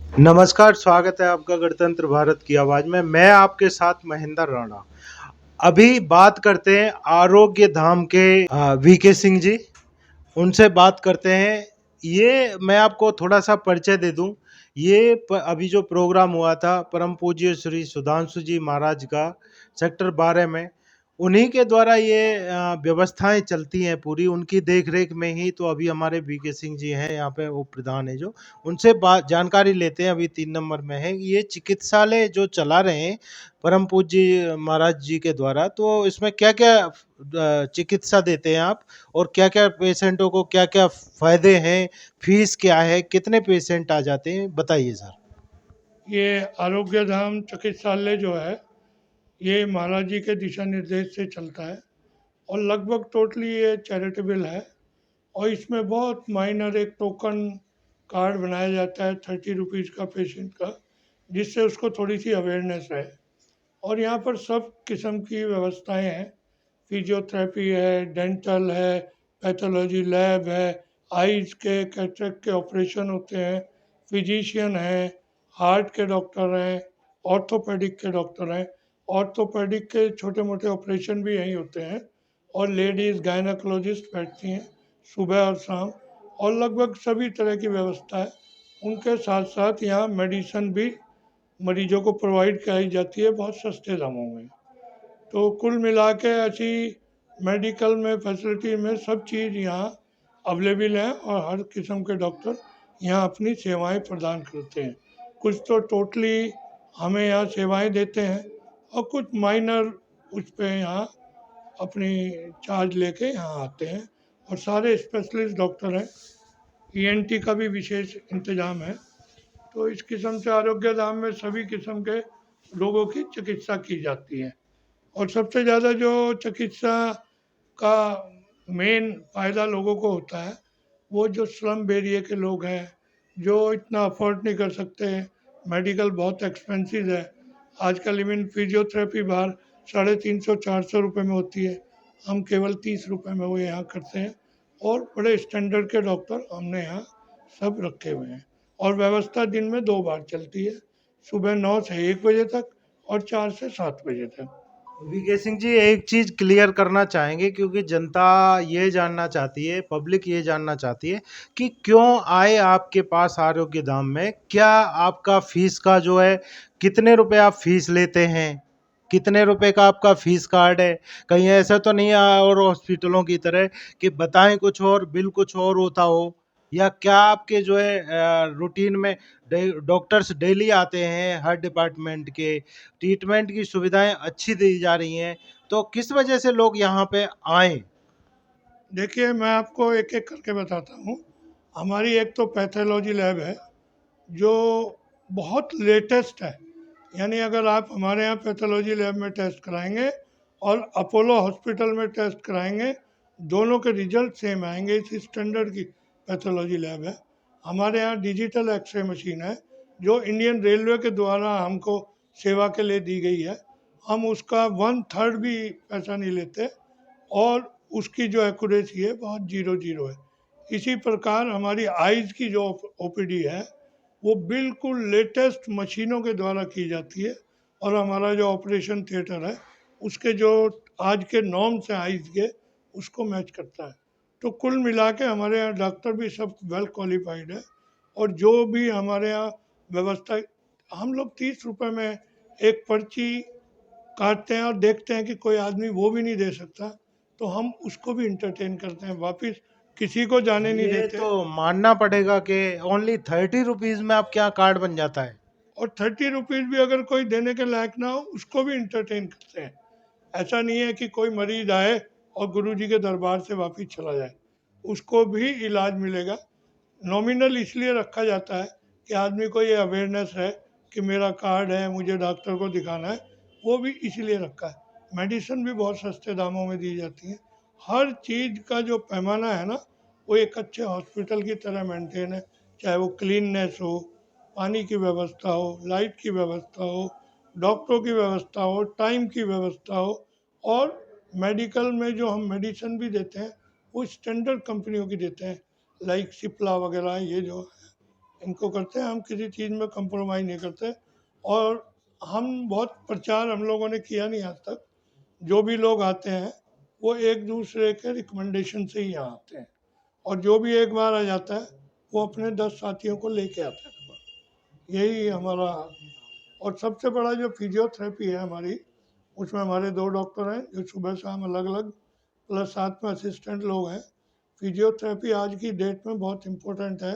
नमस्कार, स्वागत है आपका गणतंत्र भारत की आवाज़ में। मैं आपके साथ महेंद्र राणा। अभी बात करते हैं आरोग्य धाम के वीके सिंह जी, उनसे बात करते हैं। ये मैं आपको थोड़ा-सा परिचय दे दूँ। ये प अभी जो प्रोग्राम हुआ था परम पूज्य श्री सुधांशु जी महाराज का सेक्टर 12 में, उन्हीं के द्वारा ये व्यवस्थाएँ चलती हैं पूरी, उनकी देख-रेख में ही तो अभी हमारे वीके सिंह जी हैं यहाँ पे उप प्रधान हैं जो, उनसे बात जानकारी लेते हैं। अभी 3 नंबर में है, ये चिकित्सालय जो चला रहे हैं परम पूज्य महाराज जी के द्वारा, तो इसमें क्या-क्या चिकित्सा देते हैं आप? और क्या-क्या पेशेंटों को क्या-क्या फ़ायदे हैं? फ़ीस क्या है? कितने पेशेंट आ जाते हैं? बताइए सर। ये आरोग्य धाम चिकित्सालय जो है ये महाराज जी के दिशा निर्देश से चलता है और लगभग टोटली ये चैरिटेबल है। और इसमें बहुत माइनर एक टोकन कार्ड बनाया जाता है 30 रुपीज़ का पेशेंट का, जिससे उसको थोड़ी सी अवेयरनेस है। और यहाँ पर सब किस्म की व्यवस्थाएं हैं। फिजियोथेरेपी है, डेंटल है, पैथोलॉजी लैब है, आइज़ के कैटरेक्ट के ऑपरेशन होते हैं, फिजिशियन हैं, हार्ट के डॉक्टर हैं, ऑर्थोपेडिक के डॉक्टर हैं। ऑर्थोपेडिक के छोटे मोटे ऑपरेशन भी यहीं होते हैं। और लेडीज़ गायनाकोलॉजिस्ट बैठती हैं सुबह और शाम। और लगभग सभी तरह की व्यवस्था है। उनके साथ साथ यहाँ मेडिसन भी मरीजों को प्रोवाइड कराई जाती है बहुत सस्ते दामों में। तो कुल मिला के ऐसी मेडिकल में फैसिलिटी में सब चीज़ यहाँ अवेलेबल है और हर किस्म के डॉक्टर यहाँ अपनी सेवाएं प्रदान करते हैं। कुछ तो टोटली हमें यहाँ सेवाएं देते हैं और कुछ माइनर उस पे यहाँ अपनी चार्ज लेके यहाँ आते हैं। और सारे स्पेशलिस्ट डॉक्टर हैं। ईएनटी का भी विशेष इंतजाम है। तो इस किस्म से आरोग्य धाम में सभी किस्म के लोगों की चिकित्सा की जाती है। और सबसे ज़्यादा जो चिकित्सा का मेन फ़ायदा लोगों को होता है, वो जो स्लम एरिया के लोग हैं, जो इतना अफोर्ड नहीं कर सकते, मेडिकल बहुत एक्सपेंसिव है। आजकल इवन फिजियोथेरेपी बाहर 350-400 रुपये में होती है, हम केवल 30 रुपये में वो यहाँ करते हैं। और बड़े स्टैंडर्ड के डॉक्टर हमने यहाँ सब रखे हुए हैं। और व्यवस्था दिन में 2 बार चलती है, सुबह 9 से 1 बजे तक और 4 से 7 बजे तक। वीके सिंह जी, एक चीज़ क्लियर करना चाहेंगे क्योंकि जनता ये जानना चाहती है, पब्लिक ये जानना चाहती है कि क्यों आए आपके पास आरोग्य धाम में? क्या आपका फ़ीस का जो है, कितने रुपए आप फ़ीस लेते हैं? कितने रुपए का आपका फ़ीस कार्ड है? कहीं ऐसा तो नहीं और हॉस्पिटलों की तरह कि बताएँ कुछ और, बिल कुछ और होता हो? या क्या आपके जो है रूटीन में डॉक्टर्स डेली आते हैं हर डिपार्टमेंट के, ट्रीटमेंट की सुविधाएँ अच्छी दी जा रही हैं, तो किस वजह से लोग यहाँ पे आएँ? देखिए, मैं आपको एक एक करके बताता हूँ। हमारी एक तो पैथोलॉजी लैब है जो बहुत लेटेस्ट है। यानी अगर आप हमारे यहाँ पैथोलॉजी लैब में टेस्ट कराएंगे और अपोलो हॉस्पिटल में टेस्ट कराएंगे, दोनों के रिजल्ट सेम आएंगे। इस स्टैंडर्ड की पैथोलॉजी लैब है। हमारे यहाँ डिजिटल एक्सरे मशीन है जो इंडियन रेलवे के द्वारा हमको सेवा के लिए दी गई है। हम उसका 1/3 भी पैसा नहीं लेते और उसकी जो एक्यूरेसी है बहुत जीरो जीरो है। इसी प्रकार हमारी आइज़ की जो ओपीडी है वो बिल्कुल लेटेस्ट मशीनों के द्वारा की जाती है। और हमारा जो ऑपरेशन थिएटर है उसके जो आज के नॉर्म्स हैं आइज़ के, उसको मैच करता है। तो कुल मिला के हमारे यहाँ डॉक्टर भी सब वेल क्वालिफाइड है। और जो भी हमारे यहाँ व्यवस्था, हम लोग 30 रुपये में एक पर्ची काटते हैं और देखते हैं कि कोई आदमी वो भी नहीं दे सकता, तो हम उसको भी इंटरटेन करते हैं, वापस किसी को जाने नहीं ये देते। तो मानना पड़ेगा कि ओनली 30 रुपीज़ में आपके यहाँ कार्ड बन जाता है। और 30 रुपीज़ भी अगर कोई देने के लायक ना हो उसको भी इंटरटेन करते हैं। ऐसा नहीं है कि कोई मरीज आए और गुरु जी के दरबार से वापिस चला जाए, उसको भी इलाज मिलेगा। नॉमिनल इसलिए रखा जाता है कि आदमी को ये अवेयरनेस है कि मेरा कार्ड है, मुझे डॉक्टर को दिखाना है। वो भी इसलिए रखा है। मेडिसिन भी बहुत सस्ते दामों में दी जाती है। हर चीज़ का जो पैमाना है ना, वो एक अच्छे हॉस्पिटल की तरह मेंटेन है। चाहे वो क्लीननेस हो, पानी की व्यवस्था हो, लाइट की व्यवस्था हो, डॉक्टरों की व्यवस्था हो, टाइम की व्यवस्था हो। और मेडिकल में जो हम मेडिसिन भी देते हैं वो स्टैंडर्ड कंपनियों की देते हैं, लाइक सिप्ला वगैरह। ये जो इनको करते हैं, हम किसी चीज़ में कंप्रोमाइज़ नहीं करते। और हम बहुत प्रचार हम लोगों ने किया नहीं आज तक। जो भी लोग आते हैं वो एक दूसरे के रिकमेंडेशन से ही यहाँ आते हैं, और जो भी एक बार आ जाता है वो अपने 10 साथियों को लेके आता है। यही हमारा। और सबसे बड़ा जो फिजियोथेरेपी है हमारी, उसमें हमारे 2 डॉक्टर हैं जो सुबह शाम अलग अलग, प्लस साथ में असिस्टेंट लोग हैं। फिजियोथेरेपी आज की डेट में बहुत इम्पोर्टेंट है,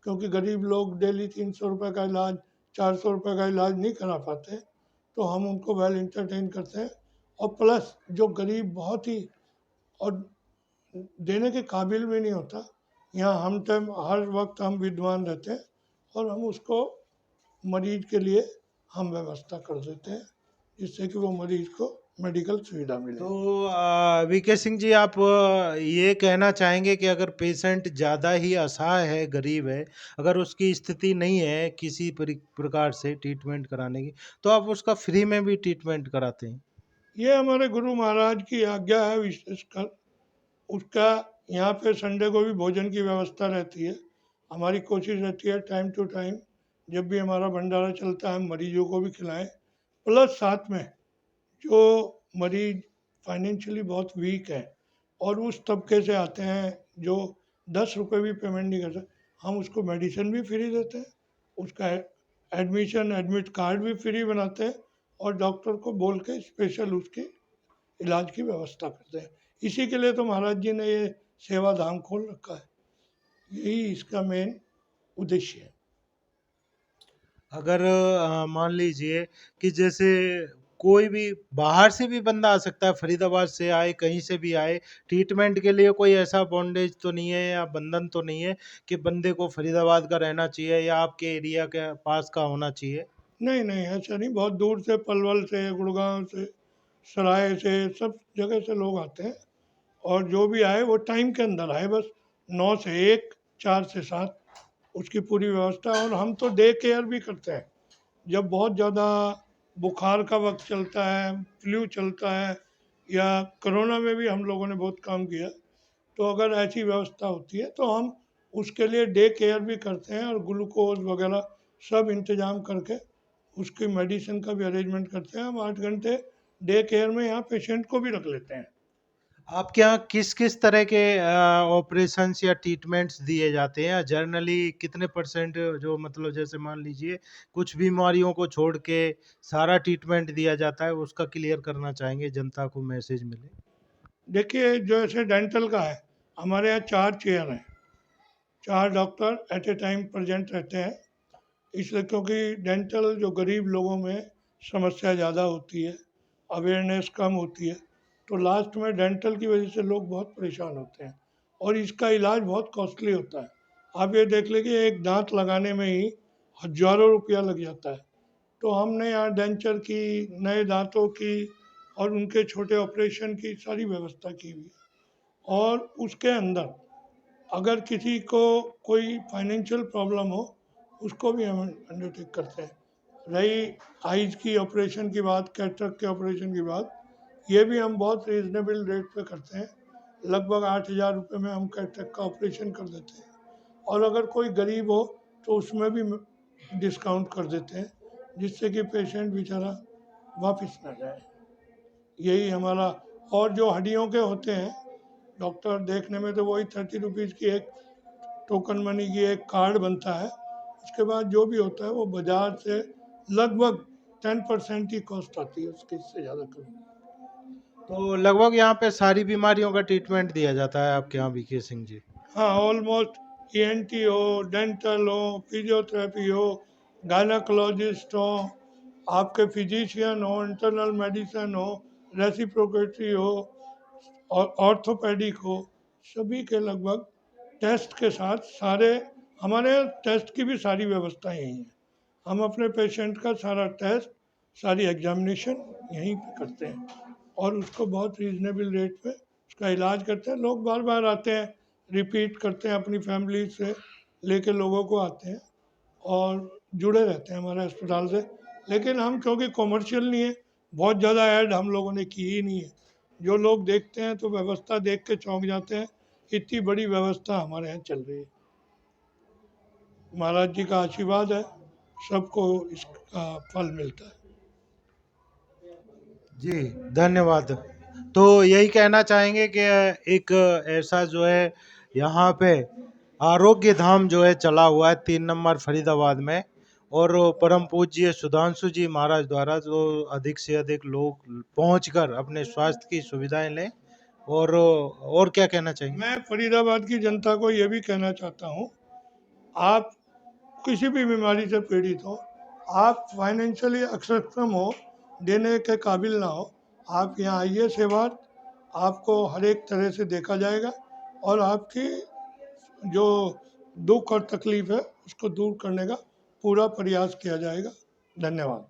क्योंकि गरीब लोग डेली 300 रुपये का इलाज, 400 रुपये का इलाज नहीं करा पाते, तो हम उनको वेल इंटरटेन करते हैं। और प्लस जो गरीब बहुत ही और देने के काबिल भी नहीं होता, यहाँ हम टाइम हर वक्त हम विद्वान रहते हैं, और हम उसको मरीज के लिए हम व्यवस्था कर देते हैं, जिससे कि वो मरीज को मेडिकल सुविधा मिले। तो वीके सिंह जी, आप ये कहना चाहेंगे कि अगर पेशेंट ज़्यादा ही असहाय है, गरीब है, अगर उसकी स्थिति नहीं है किसी प्रकार से ट्रीटमेंट कराने की, तो आप उसका फ्री में भी ट्रीटमेंट कराते हैं? ये हमारे गुरु महाराज की आज्ञा है विशेषकर। उसका यहाँ पे संडे को भी भोजन की व्यवस्था रहती है। हमारी कोशिश रहती है टाइम टू टाइम जब भी हमारा भंडारा चलता है हम मरीजों को भी खिलाएं। प्लस साथ में जो मरीज फाइनेंशियली बहुत वीक है और उस तबके से आते हैं जो 10 रुपये भी पेमेंट नहीं करते, हम उसको मेडिसिन भी फ्री देते हैं, उसका एडमिशन एडमिट कार्ड भी फ्री बनाते हैं, और डॉक्टर को बोल के स्पेशल उसकी इलाज की व्यवस्था करते हैं। इसी के लिए तो महाराज जी ने ये सेवा धाम खोल रखा है, यही इसका मेन उद्देश्य है। अगर मान लीजिए कि जैसे कोई भी बाहर से भी बंदा आ सकता है, फरीदाबाद से आए, कहीं से भी आए, ट्रीटमेंट के लिए कोई ऐसा बॉन्डेज तो नहीं है या बंधन तो नहीं है कि बंदे को फरीदाबाद का रहना चाहिए या आपके एरिया के पास का होना चाहिए? नहीं नहीं, ऐसा नहीं, बहुत दूर से, पलवल से, गुड़गांव से, सराय से, सब जगह से लोग आते हैं। और जो भी आए वो टाइम के अंदर आए, बस 9 से 1, 4 से 7, उसकी पूरी व्यवस्था। और हम तो डे केयर भी करते हैं। जब बहुत ज़्यादा बुखार का वक्त चलता है, फ्लू चलता है, या कोरोना में भी हम लोगों ने बहुत काम किया, तो अगर ऐसी व्यवस्था होती है तो हम उसके लिए डे केयर भी करते हैं, और ग्लूकोज वगैरह सब इंतज़ाम करके उसकी मेडिसिन का भी अरेंजमेंट करते हैं। हम 8 घंटे डे केयर में यहाँ पेशेंट को भी रख लेते हैं। आपके यहाँ किस किस तरह के ऑपरेशंस या ट्रीटमेंट्स दिए जाते हैं? जनरली कितने परसेंट, जो मतलब जैसे मान लीजिए कुछ बीमारियों को छोड़ के सारा ट्रीटमेंट दिया जाता है, उसका क्लियर करना चाहेंगे, जनता को मैसेज मिले। देखिए, जो ऐसे डेंटल का है, हमारे यहाँ 4 चेयर हैं, 4 doctor at A time present रहते हैं। इसलिए क्योंकि डेंटल जो गरीब लोगों में समस्या ज़्यादा होती है, अवेयरनेस कम होती है, तो लास्ट में डेंटल की वजह से लोग बहुत परेशान होते हैं, और इसका इलाज बहुत कॉस्टली होता है। आप ये देख लें कि एक दांत लगाने में ही हजारों रुपया लग जाता है। तो हमने यहाँ डेंचर की, नए दांतों की और उनके छोटे ऑपरेशन की सारी व्यवस्था की हुई है। और उसके अंदर अगर किसी को कोई फाइनेंशियल प्रॉब्लम हो, उसको भी हम अंडरटेक करते हैं। रही आइज की ऑपरेशन की बात, कैटरक के ऑपरेशन की बात, ये भी हम बहुत रीजनेबल रेट पे करते हैं। लगभग 8,000 रुपये में हम कैटरक का ऑपरेशन कर देते हैं। और अगर कोई गरीब हो तो उसमें भी डिस्काउंट कर देते हैं, जिससे कि पेशेंट बेचारा वापस ना जाए। यही हमारा। और जो हड्डियों के होते हैं, डॉक्टर देखने में तो वही 30 रुपीज़ की एक टोकन मनी की एक कार्ड बनता है। उसके बाद जो भी होता है वो बाजार से लगभग 10% ही कॉस्ट आती है उसकी, इससे ज़्यादा कम। तो लगभग यहाँ पे सारी बीमारियों का ट्रीटमेंट दिया जाता है आपके यहाँ, वीके सिंह जी? हाँ, ऑलमोस्ट ईएनटी हो, डेंटल हो, फिजियोथेरेपी हो, गायनाकोलॉजिस्ट हो, आपके फिजिशियन हो, इंटरनल मेडिसिन हो, रेसिप्रोकेटरी हो, और ऑर्थोपेडिक हो, सभी के लगभग टेस्ट के साथ सारे, हमारे यहाँ टेस्ट की भी सारी व्यवस्था यहीं है। हम अपने पेशेंट का सारा टेस्ट, सारी एग्जामिनेशन यहीं पे करते हैं, और उसको बहुत रीजनेबल रेट पे उसका इलाज करते हैं। लोग बार बार आते हैं, रिपीट करते हैं, अपनी फैमिली से लेके लोगों को आते हैं और जुड़े रहते हैं हमारे अस्पताल से। लेकिन हम क्योंकि कॉमर्शियल नहीं है, बहुत ज़्यादा ऐड हम लोगों ने की ही नहीं है। जो लोग देखते हैं तो व्यवस्था देख के चौंक जाते हैं, इतनी बड़ी व्यवस्था हमारे यहाँ चल रही है। महाराज जी का आशीर्वाद है, सबको इसका फल मिलता है। जी, धन्यवाद। तो यही कहना चाहेंगे कि एक ऐसा जो है यहाँ पे आरोग्य धाम जो है चला हुआ है 3 नंबर फरीदाबाद में, और परम पूज्य सुधांशु जी महाराज द्वारा जो अधिक से अधिक लोग पहुंचकर अपने स्वास्थ्य की सुविधाएं लें। और क्या कहना चाहेंगे? मैं फरीदाबाद की जनता को ये भी कहना चाहता हूँ, आप किसी भी बीमारी से पीड़ित हो, आप फाइनेंशियली अक्षम हो, देने के काबिल ना हो, आप यहाँ आइए सेवार्थ, आपको हर एक तरह से देखा जाएगा और आपकी जो दुख और तकलीफ है उसको दूर करने का पूरा प्रयास किया जाएगा। धन्यवाद।